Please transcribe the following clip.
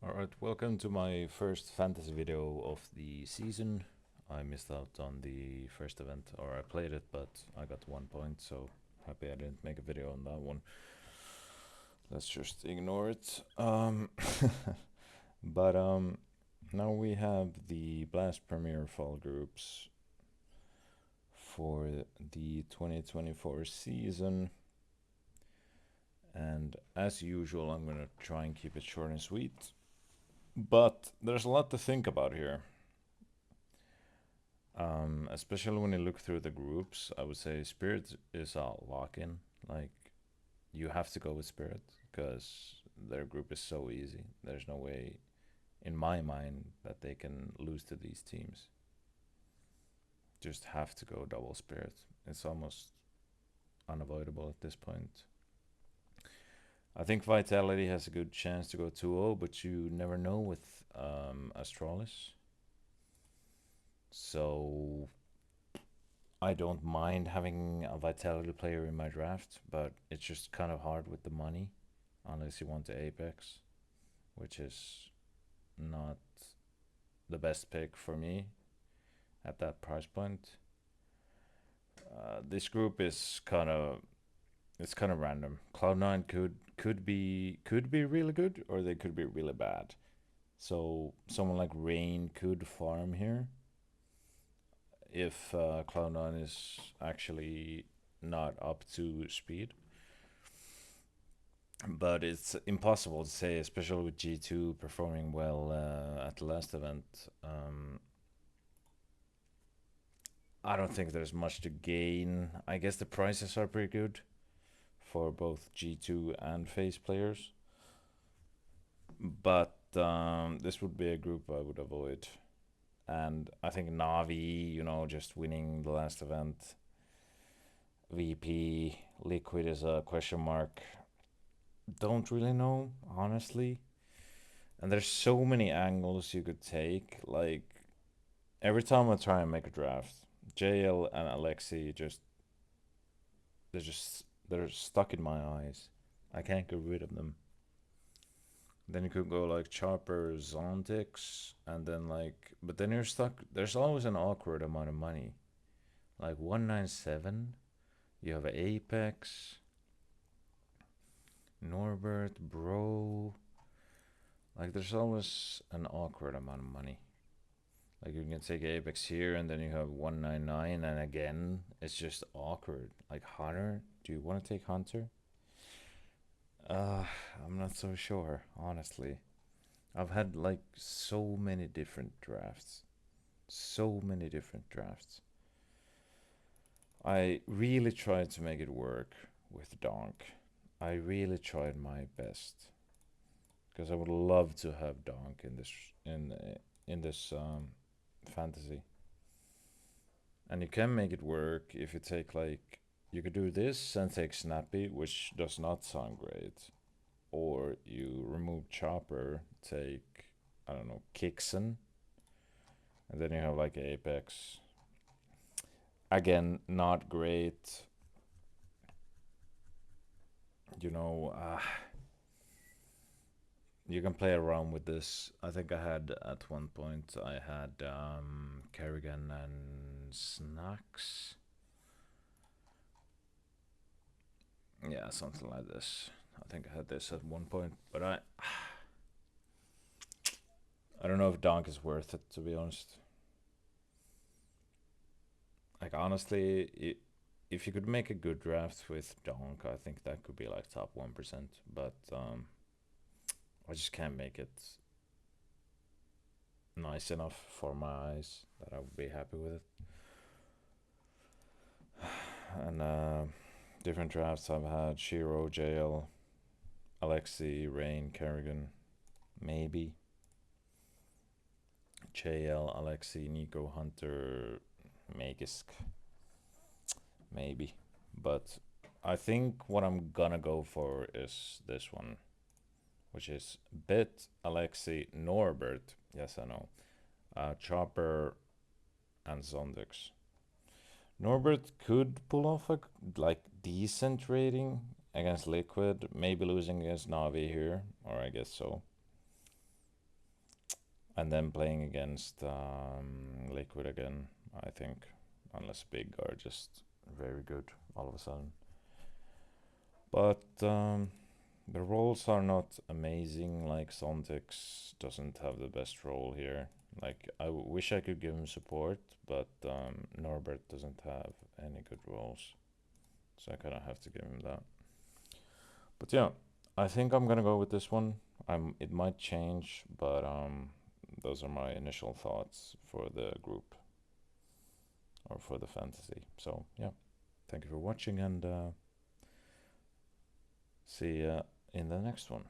Alright, welcome to my first fantasy video of the season. I missed out on the first event, or I played it, but I got 1 point, so happy I didn't make a video on that one. Let's just ignore it. But now we have the Blast Premier Fall groups for the 2024 season. And as usual, I'm gonna try and keep it short and sweet. But there's a lot to think about here. Especially when you look through the groups, I would say Spirit is a lock-in. Like, you have to go with Spirit because their group is so easy. There's no way, in my mind, that they can lose to these teams. Just have to go double Spirit. It's almost unavoidable at this point. I think Vitality has a good chance to go 2-0, but you never know with Astralis. So I don't mind having a Vitality player in my draft, but it's just kind of hard with the money, unless you want the Apex, which is not the best pick for me at that price point. This group is kind of random. Cloud9 could be really good, or they could be really bad. So someone like Rain could farm here if Cloud9 is actually not up to speed. But it's impossible to say, especially with G2 performing well at the last event. I don't think there's much to gain. I guess the prices are pretty good for both G2 and FaZe players. But this would be a group I would avoid. And I think Navi, just winning the last event. VP, Liquid is a question mark. Don't really know, honestly. And there's so many angles you could take. Like, every time I try and make a draft, JL and Alexi they're stuck in my eyes. I can't get rid of them. Then you could go like Chopper, Zontix, and then but then you're stuck. There's always an awkward amount of money. Like 197, you have Apex, Norbert, Bro. Like, there's always an awkward amount of money. Like, you can take Apex here, and then you have 199, and again, it's just awkward. Like, Hunter, do you want to take Hunter? I'm not so sure, honestly. I've had like so many different drafts. So many different drafts. I really tried to make it work with Donk. I really tried my best because I would love to have Donk in this fantasy. And you can make it work if you take you could do this and take Snappy, which does not sound great. Or you remove Chopper, take, I don't know, Kixen. And then you have like Apex. Again, not great. You can play around with this. I think I had, at one point, I had Kerrigan and Snacks. Yeah, something like this. I think I had this at one point, but I don't know if Donk is worth it, to be honest. Like, honestly, if you could make a good draft with Donk, I think that could be like top 1%. But I just can't make it nice enough for my eyes that I would be happy with it. And different drafts I've had: Shiro, JL, Alexi, Rain, Kerrigan, maybe. JL, Alexi, Nico, Hunter, Magisk, maybe. But I think what I'm gonna go for is this one, which is Bit, Alexi, Norbert. Yes, I know. Chopper and Zondix. Norbert could pull off a decent rating against Liquid, maybe losing against Navi here, or I guess so. and then playing against Liquid again, I think, unless Big are just very good all of a sudden. But the roles are not amazing. Like Sontix doesn't have the best role here. Like I wish I could give him support, but Norbert doesn't have any good roles, so I kind of have to give him that. But yeah, I think I'm gonna go with this one. It might change, but those are my initial thoughts for the group or for the fantasy. So yeah, thank you for watching, and see ya in the next one.